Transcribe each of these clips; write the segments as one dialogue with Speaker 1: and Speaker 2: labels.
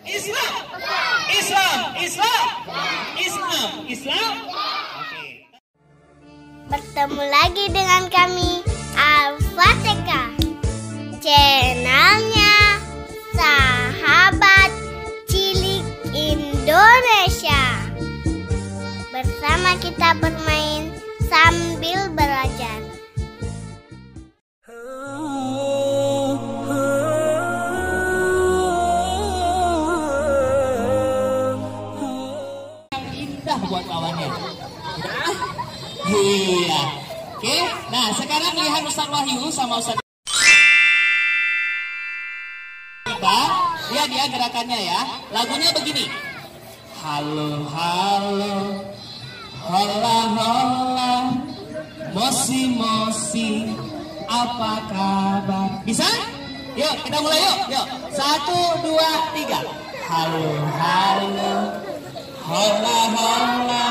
Speaker 1: Islam. Islam. Islam. Islam. Islam. Oke.
Speaker 2: Bertemu lagi dengan kami Al-Fatihah, channelnya Sahabat Cilik Indonesia. Bersama kita bermain sambil belajar.
Speaker 1: Indah buat kawannya. Iya. Oke. Nah, sekarang lihat Ustaz Wahyu sama Ustaz kita. Lihat ya gerakannya ya. Lagunya begini. Halo, halo. Hola, hola. Mosi, mosi. Apa kabar? Bisa? Yuk, kita mulai yuk. Yuk. 1, 2, 3. Halo, halo. Hola, hola.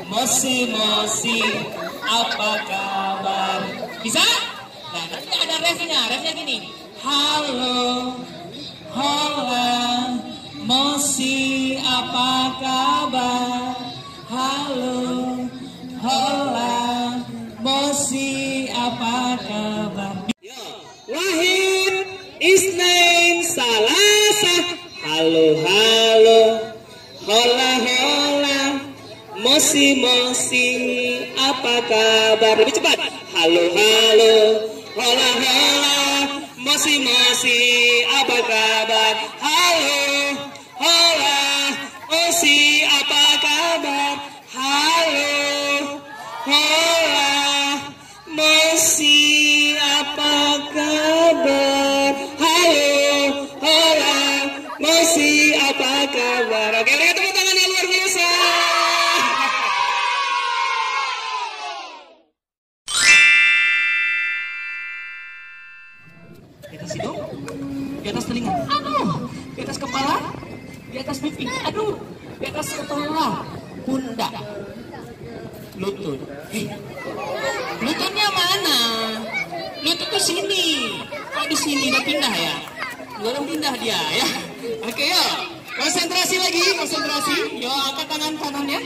Speaker 1: Mosi, mosi. Apa kabar? Bisa? Nah, nanti ada refnya. Refnya gini. Halo, hola, mosi, apa kabar? Halo, hola, mosi, apa kabar? Wahid, Isnain, Salasah. Halo, halo, hola, hola, mosi, mosi, apa kabar? Lebih cepat. Halo, halo, hola, hola, mosi, mosi, apa kabar? Halo, hola, mosi, apa kabar? Halo, hola, mosi, apa kabar? Halo, hola, mosi, apa kabar? Oke, lihat tepuk tangan yang luar biasa. Di atas hidung, di atas telinga, aduh, di atas kepala, di atas pipi, aduh, di atas kepala, pundak, lutut. Lututnya mana? Lutut tuh sini. Oh, di sini udah pindah ya? Udah pindah dia ya. Oke, yuk. Konsentrasi lagi, konsentrasi. Yo, angkat tangan kanannya.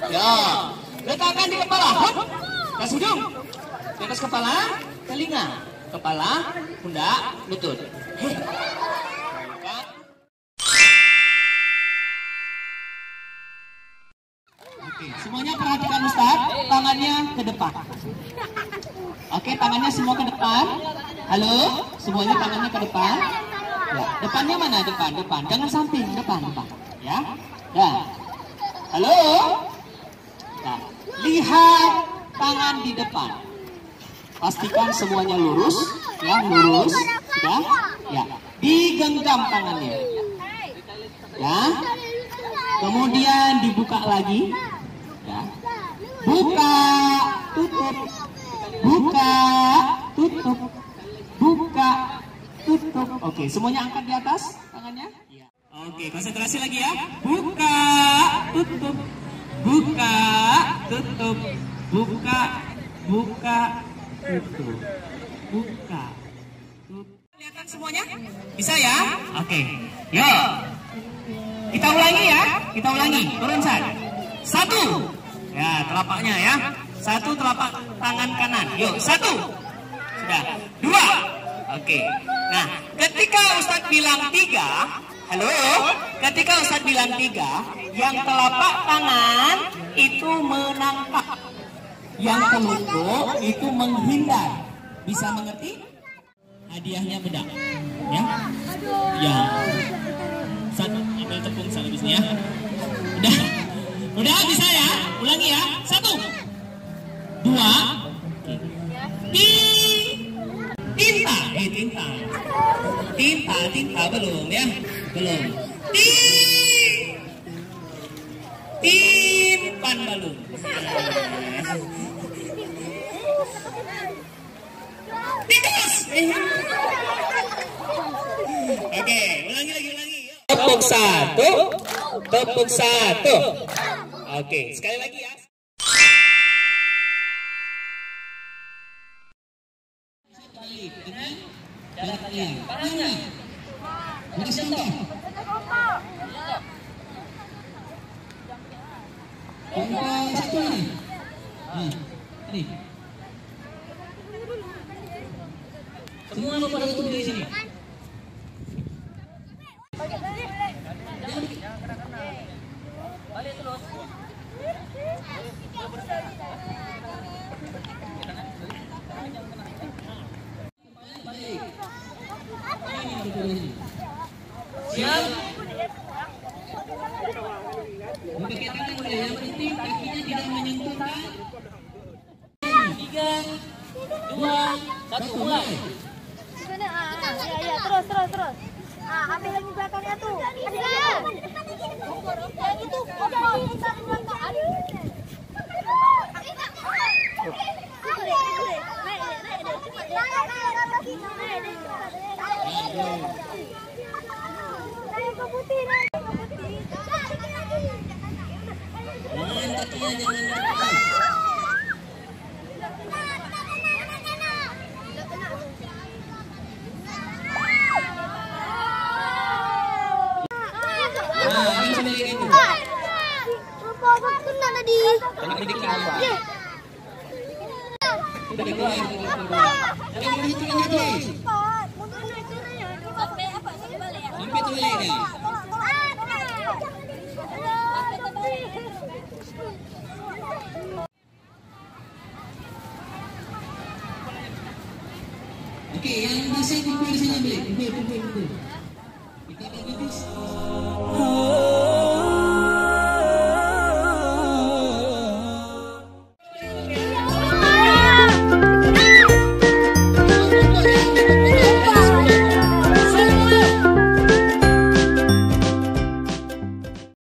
Speaker 1: Yo, letakkan di kepala. Atas hidung. Di atas kepala, telinga. Kepala, pundak, lutut. Oke, semuanya perhatikan Ustaz, tangannya ke depan. Oke, tangannya semua ke depan. Halo, semuanya tangannya ke depan. Ya, depannya mana? Depan, depan. Jangan samping, depan, depan. Ya, ya. Halo. Nah, lihat tangan di depan. Pastikan semuanya lurus, ya, lurus, sudah, ya. Digenggam tangannya, ya. Kemudian dibuka lagi, ya. Buka, tutup, buka, tutup, buka, tutup. Oke, semuanya angkat di atas tangannya. Ya. Oke, konsentrasi lagi ya. Buka, tutup, buka, tutup, buka, buka, tutup, buka, tutup. Kelihatan semuanya? Bisa ya? Oke, yuk. Kita ulangi ya, kita ulangi. Turun saja. 1. Ya, telapaknya ya. 1 telapak tangan kanan. Yuk, 1. Sudah. 2. Oke. Nah, ketika Ustadz bilang 3, halo. Ketika Ustadz bilang 3, yang telapak tangan itu menangkap, yang telunjuk itu menghindar. Bisa mengerti? Hadiahnya bedak. Ya. Ya. 1, ambil tepung habisnya. Udah bisa ya? Ulangi ya. 1, 2, tinta. Tinta belum ya? Belum. Timpan belum. Tikus. Oke, ulangi. Tepuk 1. Tepuk 1. Oke, sekali lagi ya. Balik dengan jaraknya. Mana? Beri contoh. Yang satu ni. Ni. Semua pada satu dari sini. Balik terus. Siap. Pakai tangan boleh. Yang penting kakinya tidak menyentuh tangan. 3, 2, 1, mulai.
Speaker 2: Ya, terus. Ambil lagi belakangnya tuh. Yang itu Okey, yang masih kumpul di sini ambil. Kumpul.